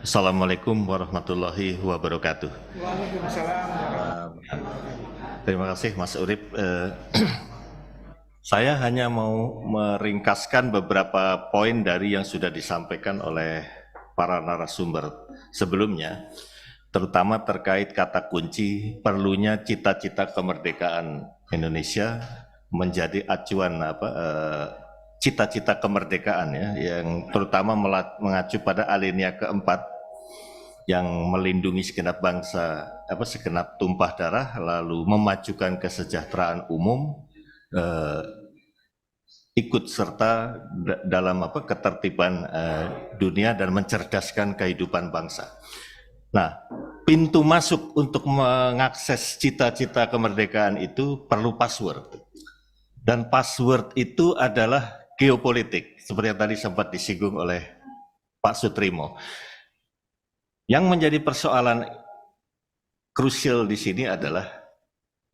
Assalamualaikum warahmatullahi wabarakatuh. Waalaikumsalam warahmatullahi Terima kasih Mas Urip. Saya hanya mau meringkaskan beberapa poin dari yang sudah disampaikan oleh para narasumber sebelumnya, terutama terkait kata kunci perlunya cita-cita kemerdekaan Indonesia menjadi acuan cita-cita kemerdekaan ya, yang terutama mengacu pada alinea keempat yang melindungi segenap bangsa, segenap tumpah darah, lalu memajukan kesejahteraan umum, ikut serta dalam ketertiban dunia dan mencerdaskan kehidupan bangsa. Nah, pintu masuk untuk mengakses cita-cita kemerdekaan itu perlu password. Dan password itu adalah geopolitik, seperti yang tadi sempat disinggung oleh Pak Sutrimo. Yang menjadi persoalan krusial di sini adalah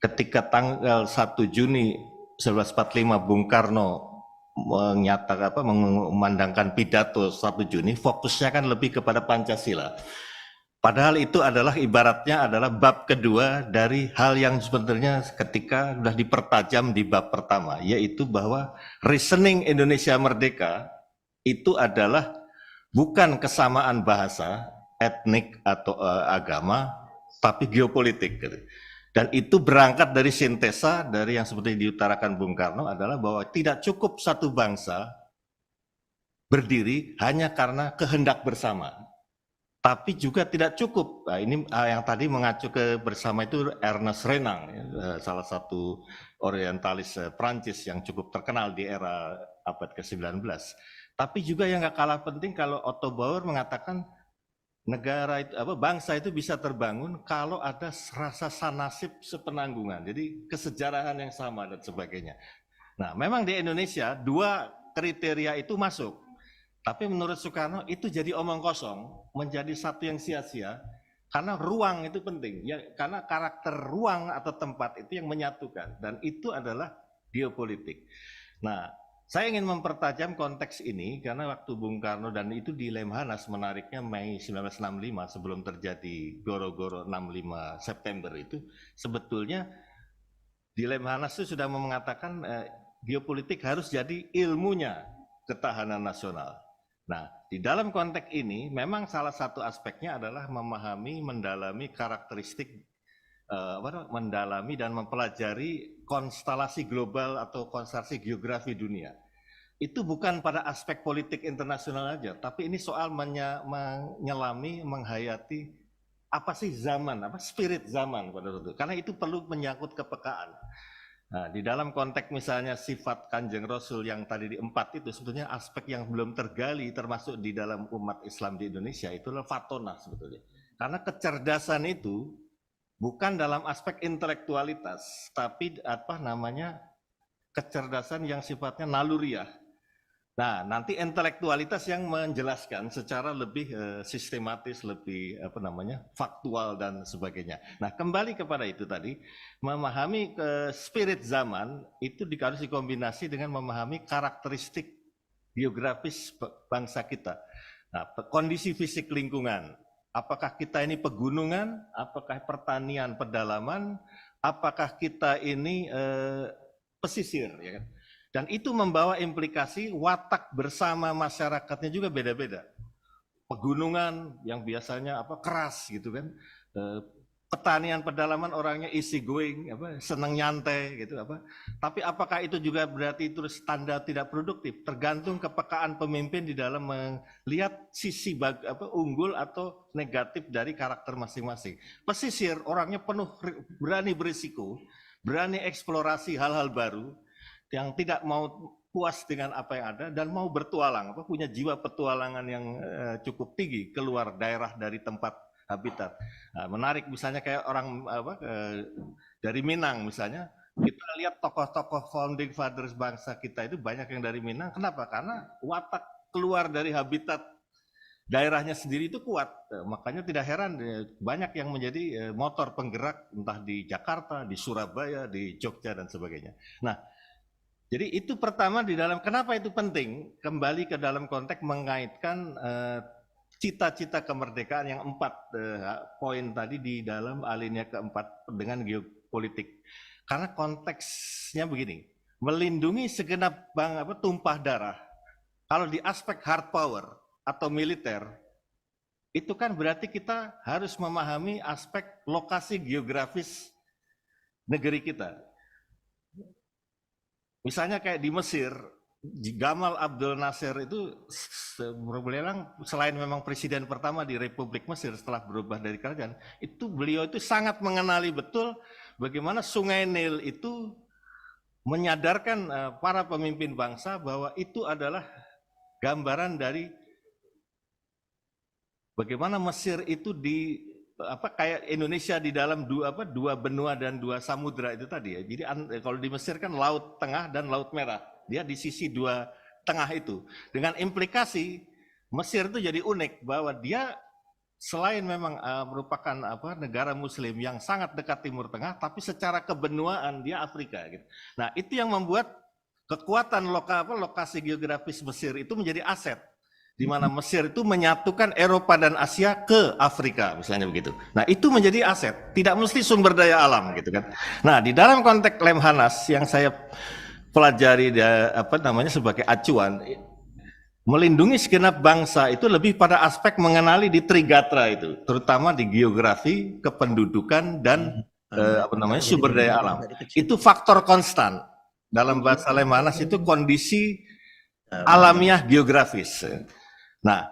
ketika tanggal 1 Juni 1945 Bung Karno memandangkan pidato 1 Juni, fokusnya kan lebih kepada Pancasila. Padahal itu adalah ibaratnya adalah bab kedua dari hal yang sebenarnya ketika sudah dipertajam di bab pertama, yaitu bahwa reasoning Indonesia Merdeka itu adalah bukan kesamaan bahasa, etnik atau agama, tapi geopolitik. Dan itu berangkat dari sintesa dari yang seperti diutarakan Bung Karno adalah bahwa tidak cukup satu bangsa berdiri hanya karena kehendak bersama. Tapi juga tidak cukup. Nah, ini yang tadi mengacu ke bersama itu Ernest Renan, salah satu orientalis Prancis yang cukup terkenal di era abad ke-19. Tapi juga yang gak kalah penting kalau Otto Bauer mengatakan negara itu bangsa itu bisa terbangun kalau ada rasa sanasib sepenanggungan. Jadi kesejarahan yang sama dan sebagainya. Nah, memang di Indonesia dua kriteria itu masuk. Tapi menurut Soekarno itu jadi omong kosong, menjadi satu yang sia-sia, karena ruang itu penting, ya, karena karakter ruang atau tempat itu yang menyatukan, dan itu adalah geopolitik. Nah, saya ingin mempertajam konteks ini, karena waktu Bung Karno dan itu di Lemhanas menariknya Mei 1965, sebelum terjadi Goro-Goro 65 September itu, sebetulnya di Lemhanas itu sudah mengatakan geopolitik harus jadi ilmunya ketahanan nasional. Nah, di dalam konteks ini memang salah satu aspeknya adalah memahami, mendalami karakteristik, mendalami dan mempelajari konstelasi global atau konstelasi geografi dunia. Itu bukan pada aspek politik internasional aja, tapi ini soal menyelami, menghayati apa sih zaman, spirit zaman pada waktu itu. Karena itu perlu menyangkut kepekaan. Nah, di dalam konteks misalnya sifat Kanjeng Rasul yang tadi di 4 itu sebetulnya aspek yang belum tergali termasuk di dalam umat Islam di Indonesia itu adalah fatona sebetulnya. Karena kecerdasan itu bukan dalam aspek intelektualitas, tapi kecerdasan yang sifatnya naluriah. Nah, nanti intelektualitas yang menjelaskan secara lebih sistematis, lebih faktual dan sebagainya. Nah, kembali kepada itu tadi, memahami spirit zaman itu harus dikombinasi dengan memahami karakteristik geografis bangsa kita. Nah, kondisi fisik lingkungan, apakah kita ini pegunungan, apakah pertanian pedalaman, apakah kita ini pesisir, ya kan? Dan itu membawa implikasi watak bersama masyarakatnya juga beda-beda. Pegunungan yang biasanya keras gitu kan, pertanian pedalaman orangnya easy going, senang nyantai gitu Tapi apakah itu juga berarti itu tanda tidak produktif? Tergantung kepekaan pemimpin di dalam melihat sisi unggul atau negatif dari karakter masing-masing. Pesisir orangnya penuh berani berisiko, berani eksplorasi hal-hal baru, yang tidak mau puas dengan apa yang ada dan mau bertualang, punya jiwa petualangan yang cukup tinggi keluar daerah dari tempat habitat. Nah, menarik misalnya kayak orang dari Minang misalnya, kita lihat tokoh-tokoh founding fathers bangsa kita itu banyak yang dari Minang. Kenapa? Karena watak keluar dari habitat daerahnya sendiri itu kuat. Makanya tidak heran banyak yang menjadi motor penggerak entah di Jakarta, di Surabaya, di Jogja dan sebagainya. Nah, jadi itu pertama di dalam, kenapa itu penting? Kembali ke dalam konteks mengaitkan cita-cita kemerdekaan yang 4 poin tadi di dalam alinea keempat dengan geopolitik. Karena konteksnya begini, melindungi segenap tumpah darah. Kalau di aspek hard power atau militer, itu kan berarti kita harus memahami aspek lokasi geografis negeri kita. Misalnya kayak di Mesir, Gamal Abdel Nasser itu selain memang presiden pertama di Republik Mesir setelah berubah dari kerajaan, itu beliau itu sangat mengenali betul bagaimana Sungai Nil itu menyadarkan para pemimpin bangsa bahwa itu adalah gambaran dari bagaimana Mesir itu kayak Indonesia di dalam dua benua dan 2 samudra itu tadi ya. Jadi kalau di Mesir kan Laut Tengah dan Laut Merah. Dia di sisi 2 tengah itu. Dengan implikasi Mesir itu jadi unik bahwa dia selain memang merupakan negara muslim yang sangat dekat Timur Tengah, tapi secara kebenuaan dia Afrika gitu. Nah, itu yang membuat kekuatan lokasi geografis Mesir itu menjadi aset, di mana Mesir itu menyatukan Eropa dan Asia ke Afrika, misalnya begitu. Nah, itu menjadi aset, tidak mesti sumber daya alam gitu kan. Nah, di dalam konteks Lemhanas yang saya pelajari sebagai acuan, melindungi segenap bangsa itu lebih pada aspek mengenali di Trigatra itu, terutama di geografi, kependudukan dan sumber daya alam. Itu faktor konstan. Dalam bahasa Lemhanas itu kondisi alamiah geografis. Nah,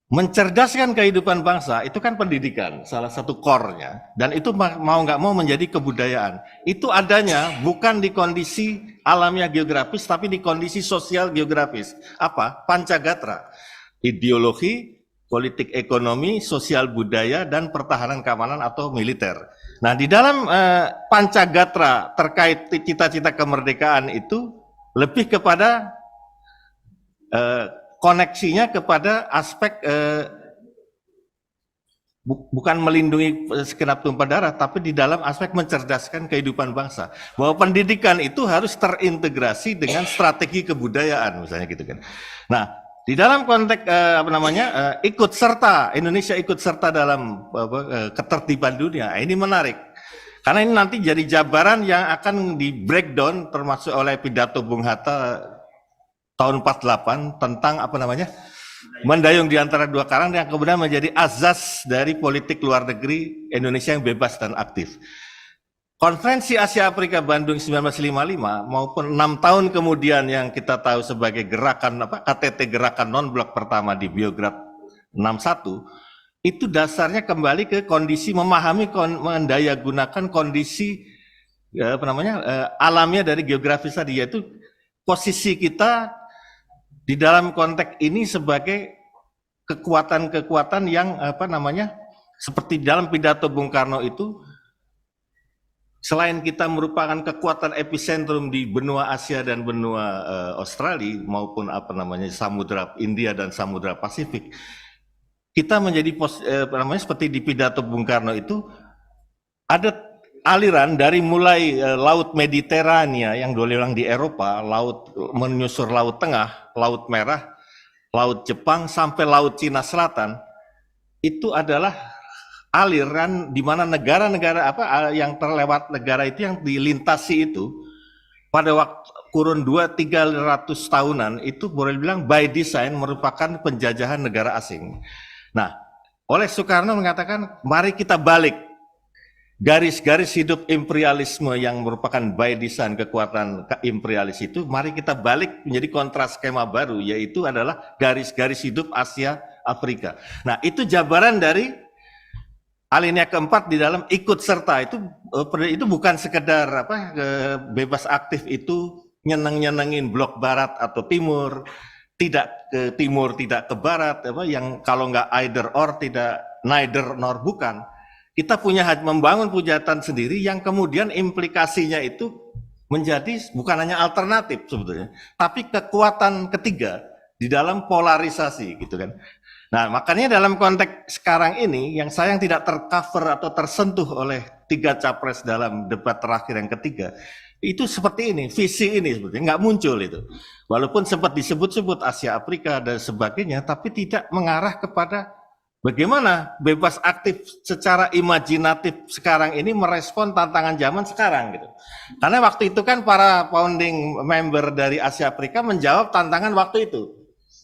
mencerdaskan kehidupan bangsa itu kan pendidikan, salah satu core-nya. Dan itu mau nggak mau menjadi kebudayaan. Itu adanya bukan di kondisi alamiah geografis, tapi di kondisi sosial geografis. Apa? Pancagatra. Ideologi, politik ekonomi, sosial budaya, dan pertahanan keamanan atau militer. Nah, di dalam Pancagatra terkait cita-cita kemerdekaan itu lebih kepada koneksinya kepada aspek bukan melindungi segenap tumpah darah, tapi di dalam aspek mencerdaskan kehidupan bangsa. Bahwa pendidikan itu harus terintegrasi dengan strategi kebudayaan, misalnya gitu kan. Nah, di dalam konteks ikut serta, Indonesia ikut serta dalam ketertiban dunia, ini menarik. Karena ini nanti jadi jabaran yang akan di breakdown termasuk oleh pidato Bung Hatta tahun 48 tentang mendayung di antara 2 karang yang kemudian menjadi azas dari politik luar negeri Indonesia yang bebas dan aktif. Konferensi Asia Afrika Bandung 1955 maupun 6 tahun kemudian yang kita tahu sebagai gerakan KTT Gerakan Non-Blok pertama di Biograd 61, itu dasarnya kembali ke kondisi memahami mendayagunakan kondisi alamiah dari geografis tadi, yaitu posisi kita di dalam konteks ini sebagai kekuatan-kekuatan yang seperti dalam pidato Bung Karno itu, selain kita merupakan kekuatan epicentrum di benua Asia dan benua Australia maupun Samudra India dan Samudra Pasifik, kita menjadi seperti di pidato Bung Karno itu ada aliran dari mulai Laut Mediterania yang dulu di Eropa, menyusur Laut Tengah, Laut Merah, Laut Jepang sampai Laut Cina Selatan, itu adalah aliran di mana negara-negara yang terlewat negara itu yang dilintasi itu pada waktu kurun 200-300 tahunan itu boleh bilang by design merupakan penjajahan negara asing. Nah, oleh Soekarno mengatakan mari kita balik garis-garis hidup imperialisme yang merupakan by design kekuatan imperialis itu, mari kita balik menjadi kontras skema baru, yaitu adalah garis-garis hidup Asia Afrika. Nah, itu jabaran dari alinea keempat di dalam ikut serta itu bukan sekedar bebas aktif itu nyenengin blok barat atau timur, tidak ke timur, tidak ke barat, yang kalau nggak either or, tidak neither nor, bukan. Kita membangun pujatan sendiri yang kemudian implikasinya itu menjadi bukan hanya alternatif sebetulnya, tapi kekuatan ketiga di dalam polarisasi gitu kan. Nah, makanya dalam konteks sekarang ini yang tidak tercover atau tersentuh oleh 3 capres dalam debat terakhir yang ketiga, itu seperti ini, visi ini sebetulnya nggak muncul itu. Walaupun sempat disebut-sebut Asia Afrika dan sebagainya, tapi tidak mengarah kepada bagaimana bebas aktif secara imajinatif sekarang ini merespon tantangan zaman sekarang gitu. Karena waktu itu kan para founding member dari Asia Afrika menjawab tantangan waktu itu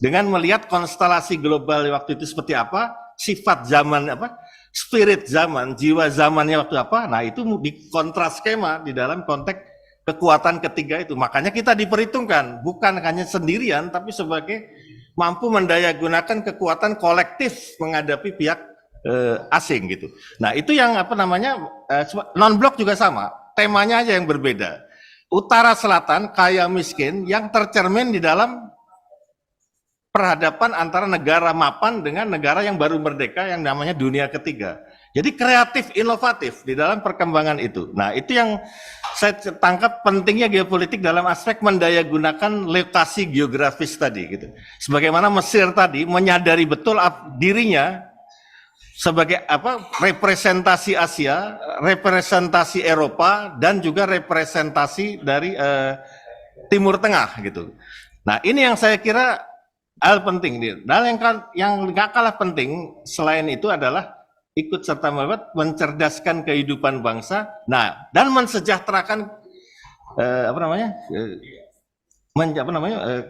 dengan melihat konstelasi global waktu itu seperti apa, sifat zaman apa, spirit zaman, jiwa zamannya waktu apa. Nah, itu di kontras skema di dalam konteks kekuatan ketiga itu. Makanya kita diperhitungkan bukan hanya sendirian tapi sebagai mampu mendayagunakan kekuatan kolektif menghadapi pihak asing gitu. Nah, itu yang apa namanya non-blok juga sama, temanya aja yang berbeda. Utara selatan kaya miskin yang tercermin di dalam perhadapan antara negara mapan dengan negara yang baru merdeka yang namanya dunia ketiga. Jadi kreatif, inovatif di dalam perkembangan itu. Nah, itu yang saya tangkap pentingnya geopolitik dalam aspek mendayagunakan lokasi geografis tadi gitu. Sebagaimana Mesir tadi menyadari betul dirinya sebagai apa representasi Asia, representasi Eropa dan juga representasi dari Timur Tengah gitu. Nah, ini yang saya kira hal penting. Dan yang nggak kalah penting selain itu adalah ikut serta mencerdaskan kehidupan bangsa, nah dan mensejahterakan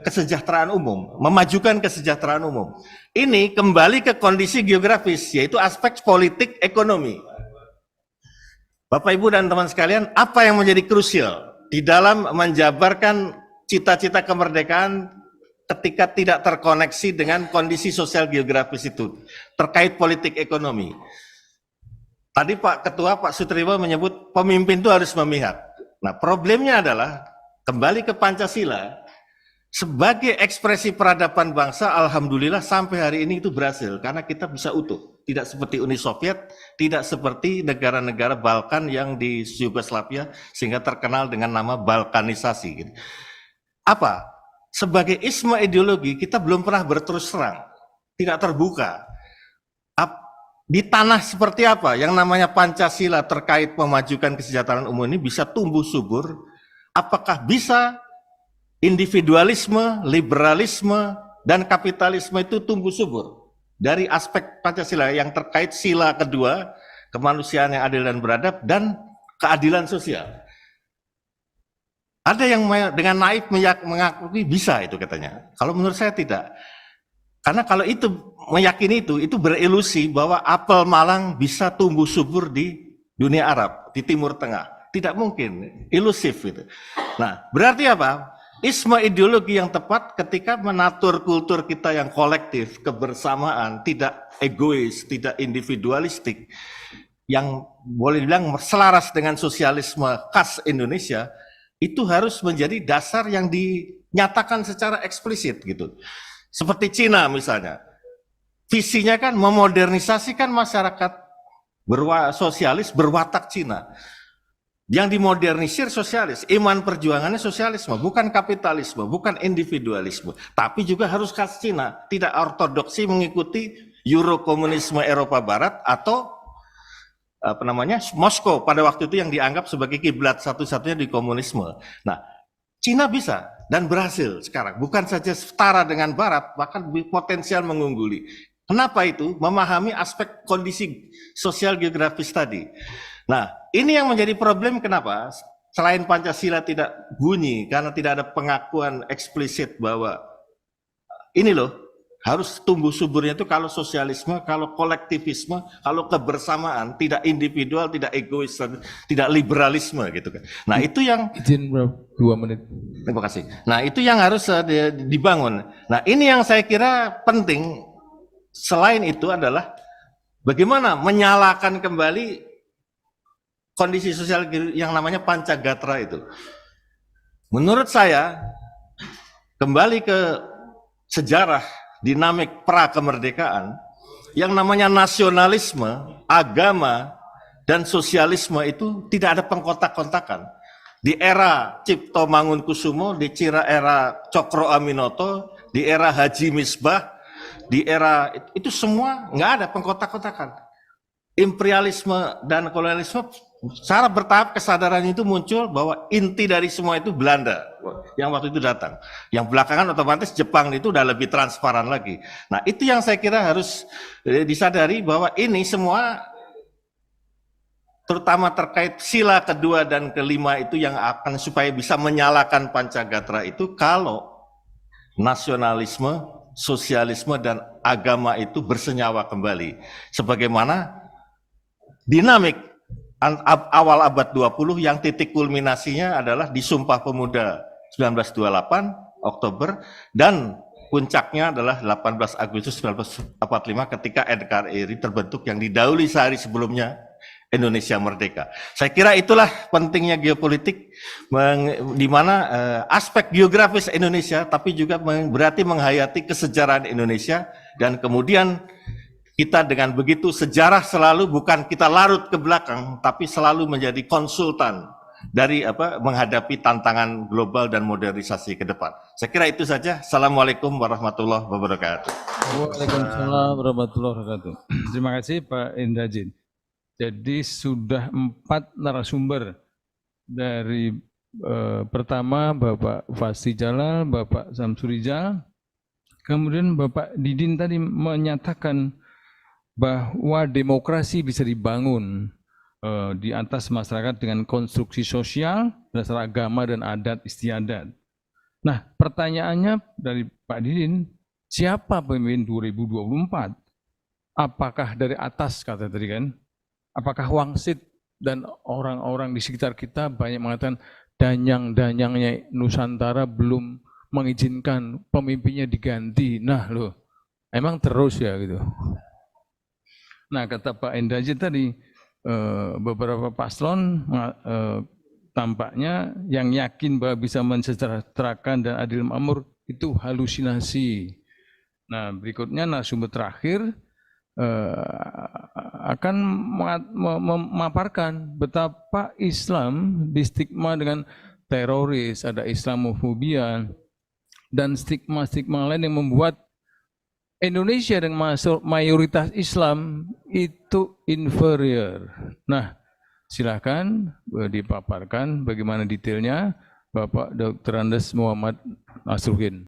kesejahteraan umum, memajukan kesejahteraan umum. Ini kembali ke kondisi geografis, yaitu aspek politik ekonomi. Bapak Ibu dan teman sekalian, apa yang menjadi krusial di dalam menjabarkan cita-cita kemerdekaan ketika tidak terkoneksi dengan kondisi sosial geografis itu terkait politik ekonomi. Tadi Pak Ketua, Pak Sutriwo menyebut pemimpin itu harus memihak. Nah, problemnya adalah kembali ke Pancasila sebagai ekspresi peradaban bangsa. Alhamdulillah sampai hari ini itu berhasil karena kita bisa utuh. Tidak seperti Uni Soviet, tidak seperti negara-negara Balkan yang di Yugoslavia sehingga terkenal dengan nama Balkanisasi. Gitu. Apa? Sebagai isma ideologi kita belum pernah berterus terang, tidak terbuka. Di tanah seperti apa yang namanya Pancasila terkait memajukan kesejahteraan umum ini bisa tumbuh subur? Apakah bisa individualisme, liberalisme, dan kapitalisme itu tumbuh subur? Dari aspek Pancasila yang terkait sila kedua, kemanusiaan yang adil dan beradab, dan keadilan sosial. Ada yang dengan naif mengakui bisa itu katanya. Kalau menurut saya tidak. Karena kalau itu meyakini itu berilusi bahwa apel Malang bisa tumbuh subur di dunia Arab, di Timur Tengah. Tidak mungkin, ilusif itu. Nah, berarti apa? Isma ideologi yang tepat ketika menatur kultur kita yang kolektif, kebersamaan, tidak egois, tidak individualistik, yang boleh dibilang selaras dengan sosialisme khas Indonesia, itu harus menjadi dasar yang dinyatakan secara eksplisit gitu. Seperti Cina misalnya, visinya kan memodernisasikan masyarakat sosialis berwatak Cina. Yang dimodernisir sosialis, iman perjuangannya sosialisme, bukan kapitalisme, bukan individualisme, tapi juga harus khas Cina, tidak ortodoksi mengikuti Eurokomunisme Eropa Barat atau Moskow pada waktu itu yang dianggap sebagai kiblat satu-satunya di komunisme. Nah, Cina bisa dan berhasil sekarang, bukan saja setara dengan Barat, bahkan potensial mengungguli. Kenapa itu? Memahami aspek kondisi sosial geografis tadi. Nah, ini yang menjadi problem kenapa? Selain Pancasila tidak bunyi, karena tidak ada pengakuan eksplisit bahwa ini loh, harus tumbuh suburnya itu kalau sosialisme, kalau kolektivisme, kalau kebersamaan, tidak individual, tidak egois, tidak liberalisme gitu kan. Nah itu yang izin bro, 2 menit. Terima kasih. Nah itu yang harus dibangun. Nah ini yang saya kira penting. Selain itu adalah bagaimana menyalakan kembali kondisi sosial yang namanya Pancagatra itu. Menurut saya kembali ke sejarah dinamik pra-kemerdekaan, yang namanya nasionalisme, agama, dan sosialisme itu tidak ada pengkotak-kontakan. Di era Cipto Mangunkusumo, di era Cokro Aminoto, di era Haji Misbah, di era itu semua nggak ada pengkotak-kotakan. Imperialisme dan kolonialisme secara bertahap kesadaran itu muncul bahwa inti dari semua itu Belanda yang waktu itu datang. Yang belakangan otomatis Jepang itu udah lebih transparan lagi. Nah itu yang saya kira harus disadari bahwa ini semua terutama terkait sila kedua dan kelima itu yang akan supaya bisa menyalakan Pancagatra itu kalau nasionalisme, sosialisme, dan agama itu bersenyawa kembali. Sebagaimana dinamik awal abad 20 yang titik kulminasinya adalah di Sumpah Pemuda 1928 Oktober dan puncaknya adalah 18 Agustus 1945 ketika NKRI terbentuk yang didahului sehari sebelumnya Indonesia merdeka. Saya kira itulah pentingnya geopolitik, di mana aspek geografis Indonesia, tapi juga berarti menghayati kesejarahan Indonesia, dan kemudian kita dengan begitu sejarah selalu bukan kita larut ke belakang, tapi selalu menjadi konsultan dari menghadapi tantangan global dan modernisasi ke depan. Saya kira itu saja. Assalamualaikum warahmatullahi wabarakatuh. Waalaikumsalam warahmatullahi wabarakatuh. Terima kasih Pak Indrajit. Jadi sudah 4 narasumber dari pertama Bapak Fasih Jalal, Bapak Samsurijal, kemudian Bapak Didin tadi menyatakan bahwa demokrasi bisa dibangun di atas masyarakat dengan konstruksi sosial berdasar agama dan adat istiadat. Nah, pertanyaannya dari Pak Didin, siapa pemimpin 2024? Apakah dari atas kata tadi kan? Apakah wangsit dan orang-orang di sekitar kita banyak mengatakan danyang-danyangnya Nusantara belum mengizinkan pemimpinnya diganti. Nah loh, emang terus ya gitu. Nah kata Pak Indrajit tadi, beberapa paslon tampaknya yang yakin bahwa bisa mensejahterakan dan adil makmur itu halusinasi. Nah berikutnya narasumber terakhir akan memaparkan betapa Islam distigma dengan teroris, ada Islamofobia, dan stigma-stigma lain yang membuat Indonesia dengan mayoritas Islam itu inferior. Nah, silakan dipaparkan bagaimana detailnya Bapak Dr. Andes Muhammad Nasruddin.